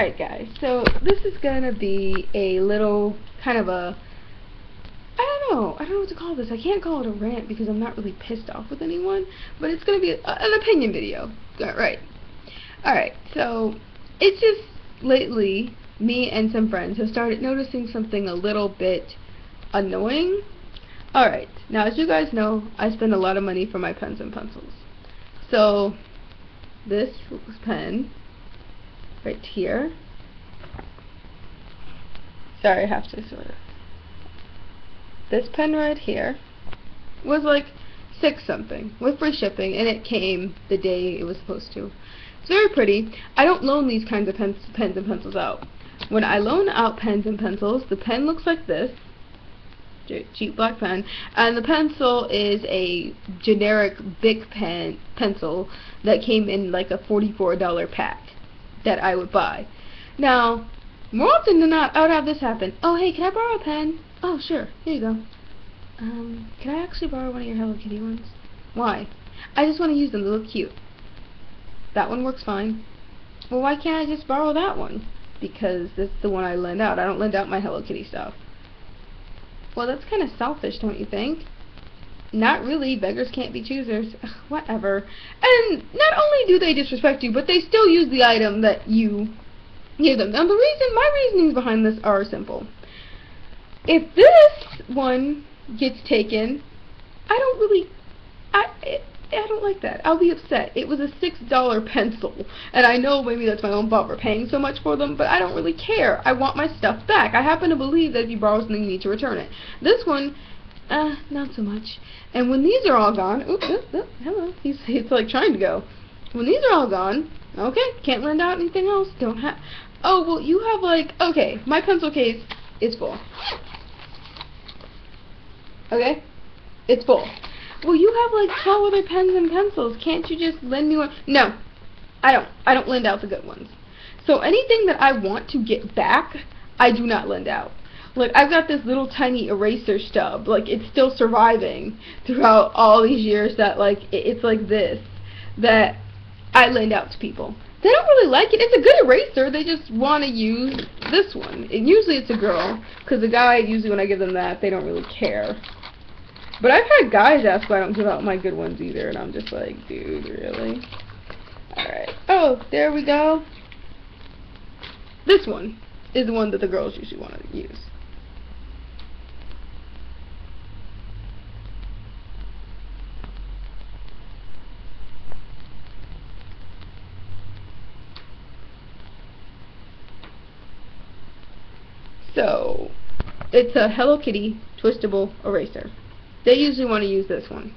Alright guys, so this is gonna be a little kind of a, I don't know what to call this. I can't call it a rant because I'm not really pissed off with anyone, but it's gonna be an opinion video. Alright, so it's just lately me and some friends have started noticing something a little bit annoying. Alright, now as you guys know, I spend a lot of money for my pens and pencils. So this pen right here, sorry, I have to sort of, this pen right here was like $6 something with free shipping, and it came the day it was supposed to. It's very pretty. I don't loan these kinds of pens and pencils out. When I loan out pens and pencils, the pen looks like this, cheap black pen, and the pencil is a generic big pencil that came in like a $44 pack that I would buy. Now, more often than not, I would have this happen. Oh, hey, can I borrow a pen? Oh, sure, here you go. Can I actually borrow one of your Hello Kitty ones? Why? I just want to use them, they look cute. That one works fine. Well, why can't I just borrow that one? Because that's the one I lend out. I don't lend out my Hello Kitty stuff. Well, that's kind of selfish, don't you think? Not really. Beggars can't be choosers. Ugh, whatever. And not only do they disrespect you, but they still use the item that you give them. Now, my reasonings behind this are simple. If this one gets taken, I don't like that. I'll be upset. It was a $6 pencil, and I know maybe that's my own fault for paying so much for them, but I don't really care. I want my stuff back. I happen to believe that if you borrow something, you need to return it. This one, not so much. And when these are all gone, oops, hello, it's like trying to go. When these are all gone, okay, can't lend out anything else. Don't have. Oh, well, you have like, okay, my pencil case is full. Okay, it's full. Well, you have like 12 other pens and pencils. Can't you just lend me one? No, I don't. I don't lend out the good ones. So anything that I want to get back, I do not lend out. Like, I've got this little tiny eraser stub. Like, it's still surviving throughout all these years that, like, it's like this, that I lend out to people. They don't really like it. It's a good eraser. They just want to use this one. And usually it's a girl, because the guy, usually when I give them that, they don't really care. But I've had guys ask why I don't give out my good ones either, and I'm just like, dude, really? Alright. Oh, there we go. This one is the one that the girls usually want to use. So, it's a Hello Kitty twistable eraser. They usually want to use this one.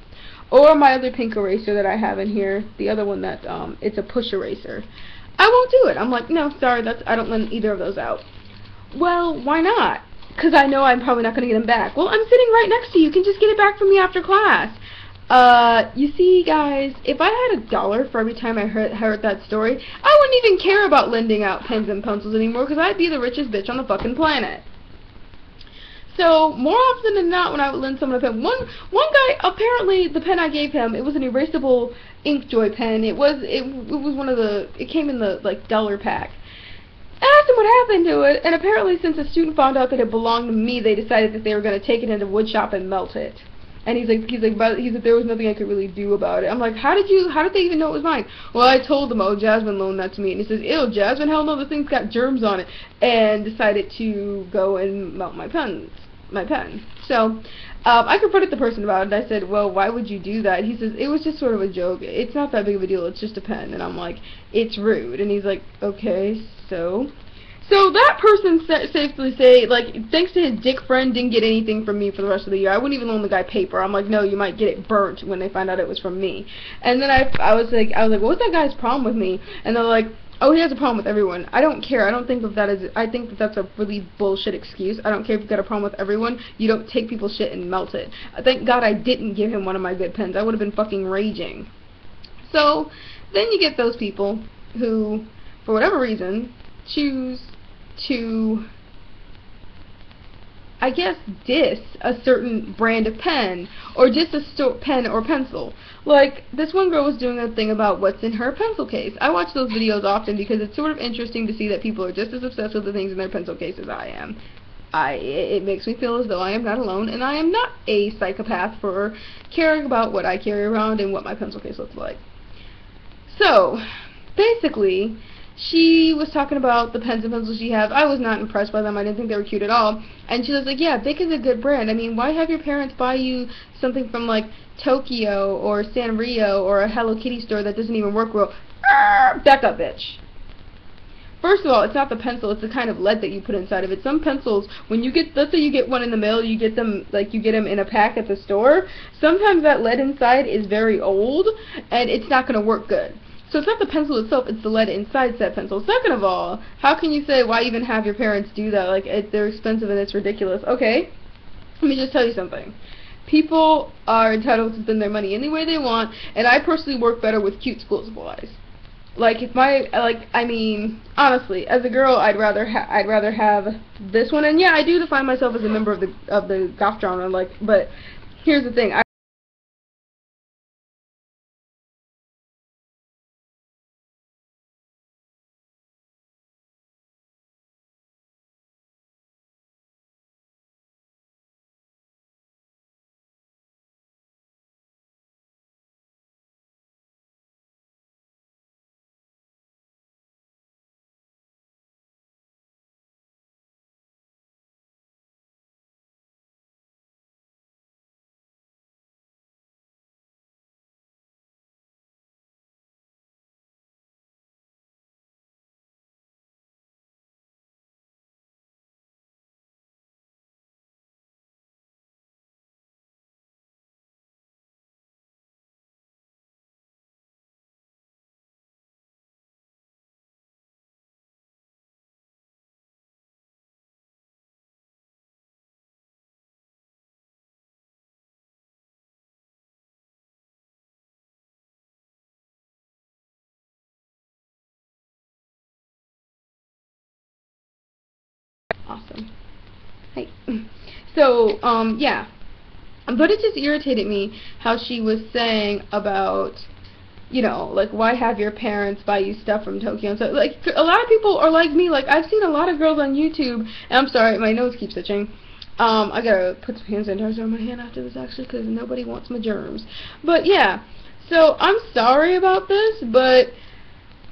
Or my other pink eraser that I have in here, the other one that, it's a push eraser. I won't do it. I'm like, no, sorry, I don't lend either of those out. Well, why not? Because I know I'm probably not going to get them back. Well, I'm sitting right next to you. You can just get it back from me after class. You see, guys, if I had $1 for every time I heard that story, I wouldn't even care about lending out pens and pencils anymore, because I'd be the richest bitch on the fucking planet. So, more often than not, when I would lend someone a pen, one guy, apparently, the pen I gave him, it was an erasable Inkjoy pen. It was one of the, it came in the, like, $1 pack. I asked him what happened to it, and apparently, since a student found out that it belonged to me, they decided that they were going to take it into wood shop and melt it. And he's like, there was nothing I could really do about it. I'm like, how did they even know it was mine? Well, I told them, oh, Jasmine loaned that to me. And he says, ew, Jasmine, hell no, this thing's got germs on it. And decided to go and melt my pen. So, I confronted the person about it. I said, well, why would you do that? He says, it was just sort of a joke. It's not that big of a deal. It's just a pen. And I'm like, it's rude. And he's like, okay, so that person safely say, like, thanks to his dick friend, didn't get anything from me for the rest of the year. I wouldn't even loan the guy paper. I'm like, no, you might get it burnt when they find out it was from me. And then I was like, what's that guy's problem with me? And they're like, oh, he has a problem with everyone. I don't care. I don't think that is. I think that that's a really bullshit excuse. I don't care if you've got a problem with everyone. You don't take people's shit and melt it. Thank God I didn't give him one of my good pens. I would have been fucking raging. So then you get those people who, for whatever reason, choose to I guess, diss a certain brand of pen, or just a pen or pencil. Like, this one girl was doing a thing about what's in her pencil case. I watch those videos often because it's sort of interesting to see that people are just as obsessed with the things in their pencil case as I am. It makes me feel as though I am not alone, and I am not a psychopath for caring about what I carry around and what my pencil case looks like. So, basically, she was talking about the pens and pencils she has. I was not impressed by them. I didn't think they were cute at all. And she was like, yeah, Bic is a good brand. I mean, why have your parents buy you something from, like, Tokyo or Sanrio or a Hello Kitty store that doesn't even work well? Back up, bitch. First of all, it's not the pencil, it's the kind of lead that you put inside of it. Some pencils, when you get, let's say you get one in the mail, you get them, like, you get them in a pack at the store, sometimes that lead inside is very old, and it's not going to work good. So it's not the pencil itself, it's the lead inside said pencil. Second of all, how can you say, why even have your parents do that? Like, they're expensive and it's ridiculous. Okay, let me just tell you something. People are entitled to spend their money any way they want, and I personally work better with cute school supplies. Like, if my, like, I mean, honestly, as a girl, I'd rather have this one. And yeah, I do define myself as a member of the goth genre. Like, but here's the thing. Awesome. Hey. So, yeah. But it just irritated me how she was saying about, you know, like, why have your parents buy you stuff from Tokyo? And so, like, a lot of people are like me. Like, I've seen a lot of girls on YouTube, and I'm sorry, my nose keeps itching. I gotta put some hand sanitizer on my hand after this, actually, because nobody wants my germs. But, yeah. So, I'm sorry about this, but,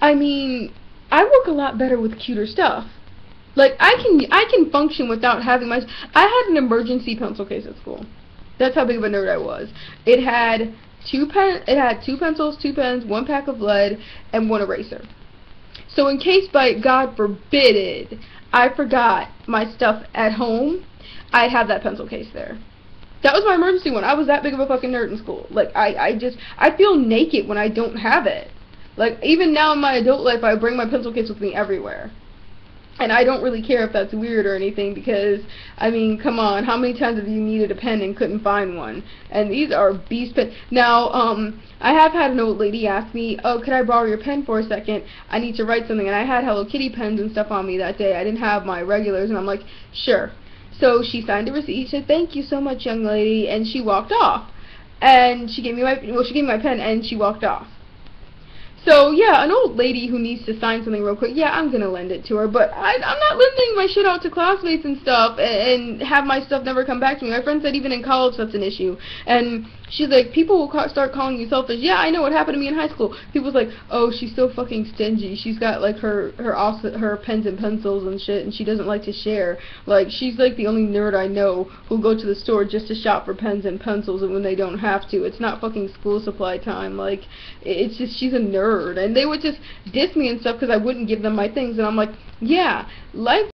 I mean, I work a lot better with cuter stuff. Like, I can function without having my... I had an emergency pencil case at school. That's how big of a nerd I was. It had two pencils, two pens, one pack of lead, and one eraser. So in case, by God forbid, I forgot my stuff at home, I'd have that pencil case there. That was my emergency one. I was that big of a fucking nerd in school. Like, I feel naked when I don't have it. Like, even now in my adult life, I bring my pencil case with me everywhere. And I don't really care if that's weird or anything, because, I mean, come on, how many times have you needed a pen and couldn't find one? And these are beast pens. Now, I have had an old lady ask me, oh, could I borrow your pen for a second? I need to write something. And I had Hello Kitty pens and stuff on me that day. I didn't have my regulars, and I'm like, sure. So she signed a receipt. She said, thank you so much, young lady, and she walked off. And she gave me my pen, and she walked off. So, yeah, an old lady who needs to sign something real quick, yeah, I'm going to lend it to her, but I'm not lending my shit out to classmates and stuff, and have my stuff never come back to me. My friend said even in college that's an issue, and she's like, people will start calling you selfish. Yeah, I know what happened to me in high school. People's like, oh, she's so fucking stingy. She's got, like, her pens and pencils and shit, and she doesn't like to share. Like, she's, like, the only nerd I know who'll go to the store just to shop for pens and pencils, and when they don't have to. It's not fucking school supply time. Like, it's just, she's a nerd. And they would just diss me and stuff because I wouldn't give them my things, and I'm like, yeah, life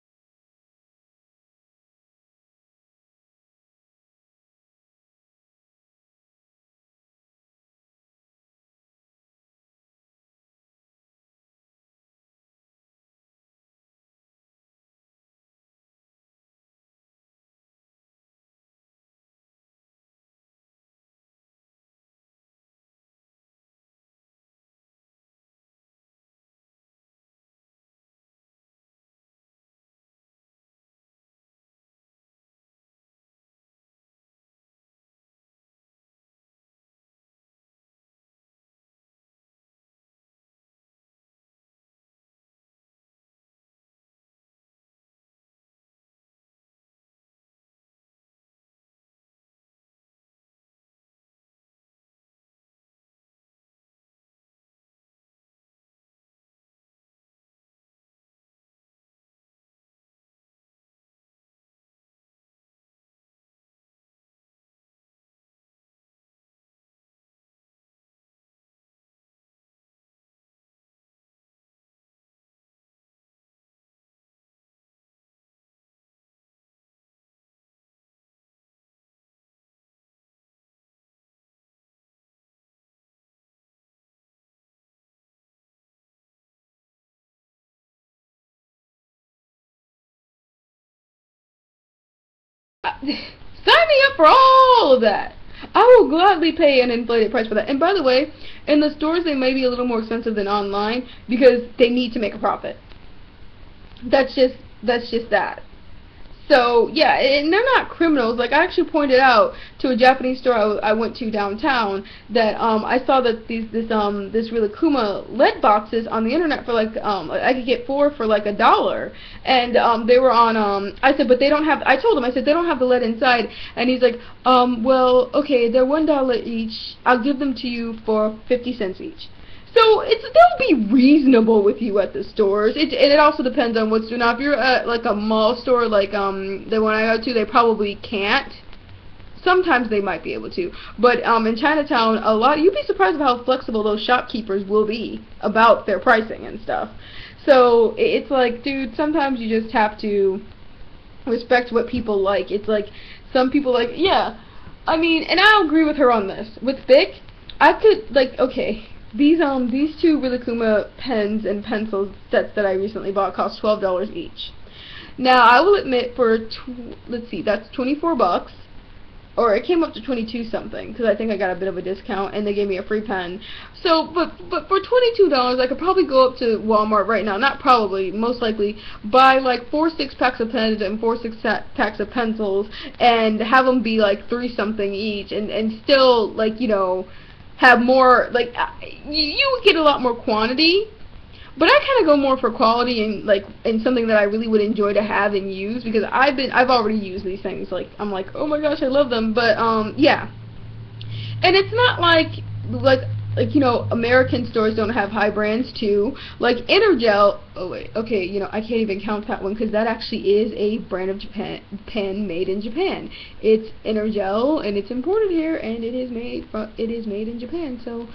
Sign me up for all of that. I will gladly pay an inflated price for that. And by the way, in the stores they may be a little more expensive than online because they need to make a profit. That's just that. So yeah, and they're not criminals. Like, I actually pointed out to a Japanese store I went to downtown that I saw that this Rilakkuma lead boxes on the internet for like I could get 4 for like $1, and they were on I said, but they don't have. I told him, I said, they don't have the lead inside, and he's like, well, okay, they're $1 each. I'll give them to you for 50 cents each. So they'll be reasonable with you at the stores. And it also depends on what store. Now, if you're at like a mall store, like the one I go to, they probably can't. Sometimes they might be able to, but in Chinatown, you'd be surprised about how flexible those shopkeepers will be about their pricing and stuff. So it's like, dude, sometimes you just have to respect what people like. It's like some people like, yeah, I mean, and I'll agree with her on this. With Bic, I could, like, okay. These two Rilakkuma pens and pencils sets that I recently bought cost $12 each. Now, I will admit, for let's see, that's 24 bucks, or it came up to 22 something, because I think I got a bit of a discount, and they gave me a free pen. So, but for $22, I could probably go up to Walmart right now, not probably, most likely, buy like 4 6-packs of pens and 4 6-packs of pencils, and have them be like 3 something each, and still, like, you know, have more, like, you get a lot more quantity, but I kind of go more for quality and something that I really would enjoy to have and use, because I've already used these things. Like, I'm like, oh my gosh, I love them. But yeah, and it's not like you know, American stores don't have high brands too. Like Energel, oh wait, okay, you know, I can't even count that one because that actually is a brand of pen made in Japan. It's Energel and it's imported here, and it is made in Japan. So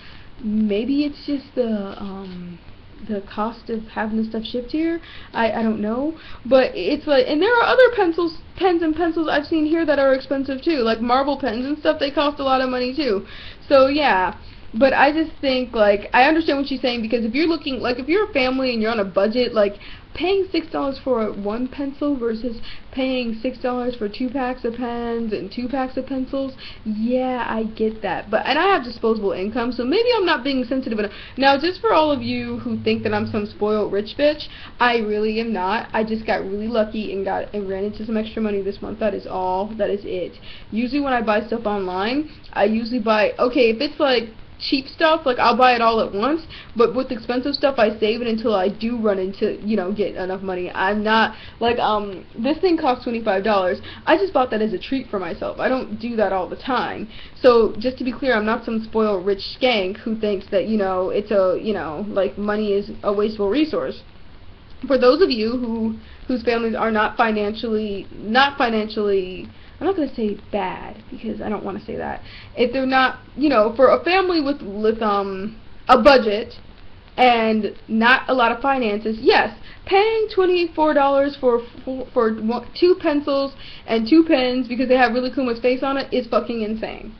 maybe it's just the cost of having the stuff shipped here. I don't know, but it's like, and there are other pens and pencils I've seen here that are expensive too, like marble pens and stuff. They cost a lot of money too. So yeah. But I just think, like, I understand what she's saying, because if you're looking, like, if you're a family and you're on a budget, like, paying $6 for one pencil versus paying $6 for 2 packs of pens and 2 packs of pencils, yeah, I get that. And I have disposable income, so maybe I'm not being sensitive enough. Now, just for all of you who think that I'm some spoiled rich bitch, I really am not. I just got really lucky and ran into some extra money this month. That is all. That is it. Usually when I buy stuff online, I usually buy, okay, if it's like cheap stuff, like, I'll buy it all at once, but with expensive stuff I save it until I do run into, you know, get enough money. I'm not, like, this thing cost $25. I just bought that as a treat for myself. I don't do that all the time. So, just to be clear, I'm not some spoiled rich skank who thinks that, you know, it's a, you know, like, money is a wasteful resource. For those of you whose families are not financially, I'm not going to say bad, because I don't want to say that. If they're not, you know, for a family with a budget and not a lot of finances, yes, paying $24 for 2 pencils and 2 pens because they have Rilakuma's face on it is fucking insane.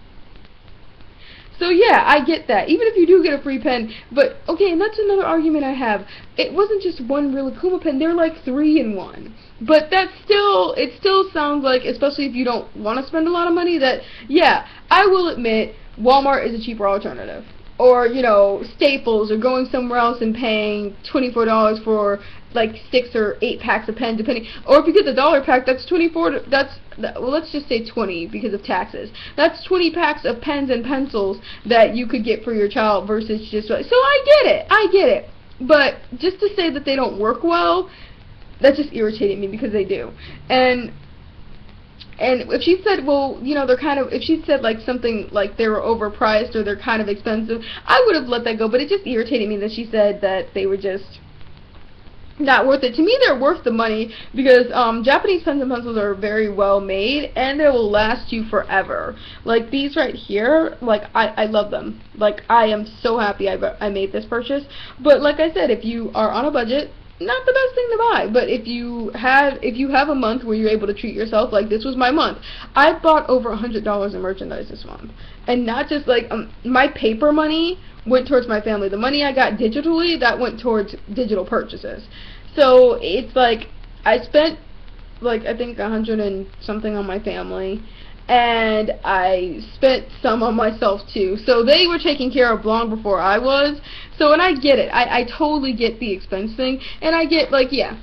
So yeah, I get that. Even if you do get a free pen, but okay, and that's another argument I have. It wasn't just one Rilakkuma pen, they're like 3 in 1. But it still sounds like, especially if you don't want to spend a lot of money, that, yeah, I will admit, Walmart is a cheaper alternative. Or, you know, Staples, or going somewhere else and paying $24 for like 6 or 8 packs of pens, depending. Or if you get the $1 pack, that's 24. Well, let's just say 20 because of taxes. That's 20 packs of pens and pencils that you could get for your child versus just. So I get it. But just to say that they don't work well, that just irritated me, because they do. And if she said, well, you know, they're kind of, if she said like something like they were overpriced or they're kind of expensive, I would have let that go. But it just irritated me that she said that they were just not worth it. To me, they're worth the money, because Japanese pens and pencils are very well made, and they will last you forever. Like these right here, like I love them. Like, I am so happy I made this purchase. But like I said, if you are on a budget, not the best thing to buy. But if you have a month where you're able to treat yourself, like this was my month. I bought over $100 in merchandise this month, and not just like my paper money went towards my family. The money I got digitally, that went towards digital purchases. So it's like I spent like I think 100 and something on my family, and I spent some on myself too. So they were taken care of long before I was. So, and I get it. I totally get the expense thing, and I get, like, yeah.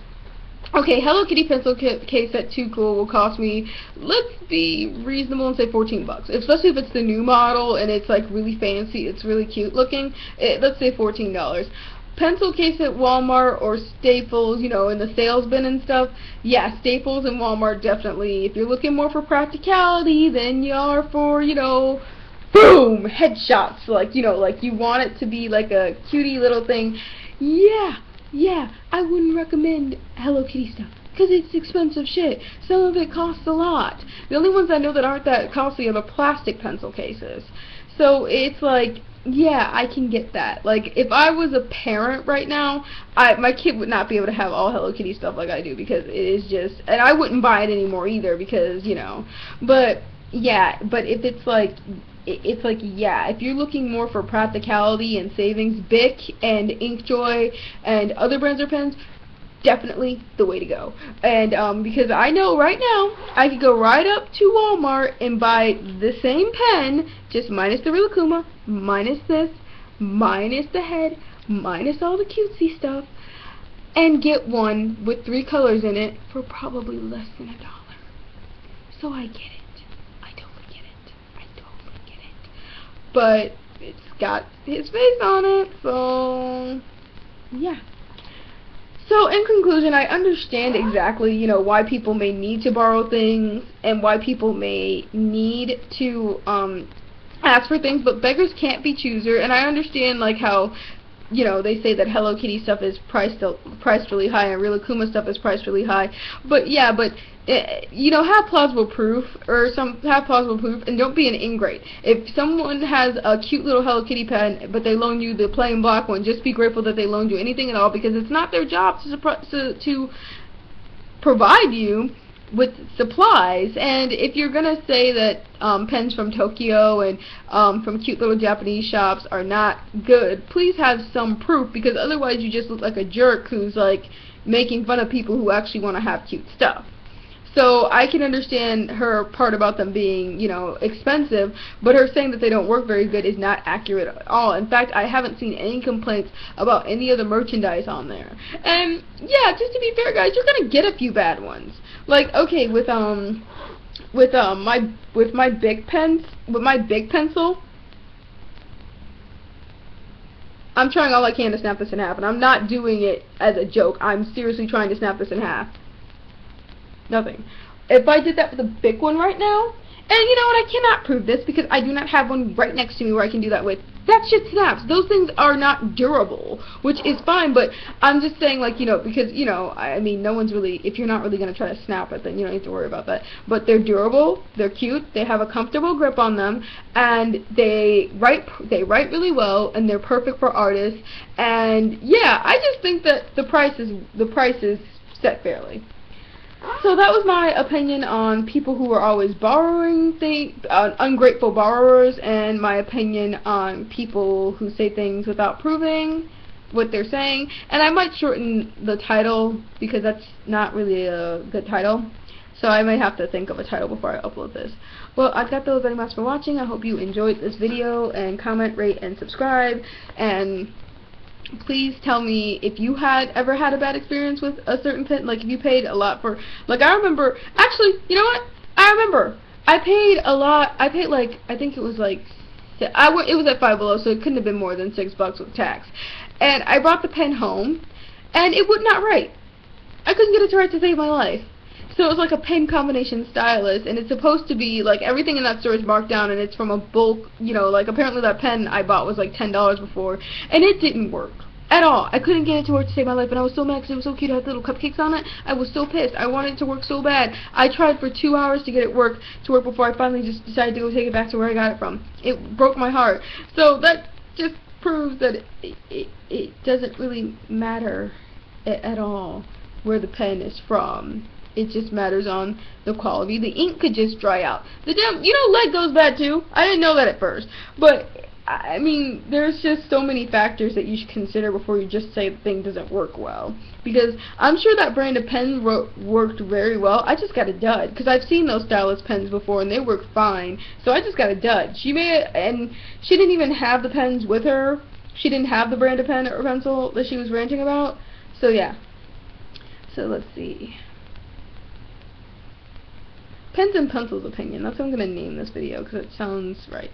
Okay, Hello Kitty pencil case set 2 cool will cost me, let's be reasonable and say $14. Especially if it's the new model and it's like really fancy, it's really cute looking, let's say $14. Pencil case at Walmart or Staples, you know, in the sales bin and stuff, yeah, Staples and Walmart definitely. If you're looking more for practicality than you are for, you know, boom, headshots, like, you know, like you want it to be like a cutie little thing, yeah, I wouldn't recommend Hello Kitty stuff, because it's expensive shit. Some of it costs a lot. The only ones I know that aren't that costly are the plastic pencil cases. So it's like, yeah, I can get that. Like, if I was a parent right now, my kid would not be able to have all Hello Kitty stuff like I do, because it is just, and I wouldn't buy it anymore either, because, you know, but, yeah, but if it's like, yeah, if you're looking more for practicality and savings, Bic and Inkjoy and other brands of pens, definitely the way to go. And because I know right now I could go right up to Walmart and buy the same pen, just minus the Rilakkuma, minus this, minus the head, minus all the cutesy stuff, and get one with 3 colors in it for probably less than $1. So I get it. But it's got his face on it, so yeah. So in conclusion, I understand exactly, you know, why people may need to borrow things and why people may need to ask for things, but beggars can't be choosers. And I understand, like, how, you know, they say that Hello Kitty stuff is priced really high and Rilakkuma stuff is priced really high. But yeah, but you know, have plausible proof, and don't be an ingrate. If someone has a cute little Hello Kitty pen, but they loan you the plain black one, just be grateful that they loaned you anything at all, because it's not their job to provide you with supplies. And if you're gonna say that pens from Tokyo and from cute little Japanese shops are not good, please have some proof, because otherwise you just look like a jerk who's like making fun of people who actually want to have cute stuff. So I can understand her part about them being, you know, expensive, but her saying that they don't work very good is not accurate at all. In fact, I haven't seen any complaints about any of the merchandise on there. And yeah, just to be fair, guys, you're gonna get a few bad ones. Like, okay, with my big pencil, I'm trying all I can to snap this in half, and I'm not doing it as a joke. I'm seriously trying to snap this in half. Nothing. If I did that with a big one right now, and you know what, I cannot prove this because I do not have one right next to me where I can do that with. That shit snaps. Those things are not durable, which is fine, but I'm just saying, like, you know, because, you know, I mean, no one's really, if you're not really going to try to snap it, then you don't need to worry about that. But they're durable, they're cute, they have a comfortable grip on them, and they write really well, and they're perfect for artists, and yeah, I just think that the price is set fairly. So that was my opinion on people who are always borrowing things, ungrateful borrowers, and my opinion on people who say things without proving what they're saying. And I might shorten the title because that's not really a good title. So I might have to think of a title before I upload this. Well, I've got those very much for watching. I hope you enjoyed this video, and comment, rate, and subscribe. And please tell me if you ever had a bad experience with a certain pen, like if you paid a lot for, like I remember, actually, you know what, I remember, I paid a lot, I paid like, I think it was like, it was at Five Below, so it couldn't have been more than $6 with tax, and I brought the pen home, and it would not write. I couldn't get it to write to save my life. So it was like a pen combination stylus, and it's supposed to be, like, everything in that store is marked down, and it's from a bulk, you know, like, apparently that pen I bought was like $10 before, and it didn't work at all. I couldn't get it to work to save my life, and I was so mad because it was so cute. It had little cupcakes on it. I was so pissed. I wanted it to work so bad. I tried for 2 hours to get it to work before I finally just decided to go take it back to where I got it from. It broke my heart. So that just proves that it doesn't really matter at all where the pen is from. It just matters on the quality. The ink could just dry out. The damn, you know, lead goes bad too. I didn't know that at first, but I mean, there's just so many factors that you should consider before you just say the thing doesn't work well. Because I'm sure that brand of pen worked very well. I just got a dud. Because I've seen those stylus pens before and they work fine. So I just got a dud. And she didn't even have the pens with her. She didn't have the brand of pen or pencil that she was ranting about. So yeah. So let's see. Pens and pencils opinion. That's what I'm going to name this video because it sounds right.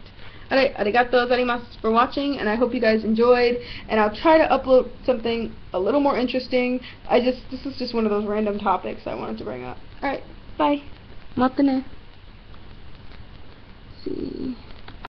Alright, arigato gozaimasu for watching, and I hope you guys enjoyed, and I'll try to upload something a little more interesting. This is just one of those random topics I wanted to bring up. Alright, bye. Mata ne. See.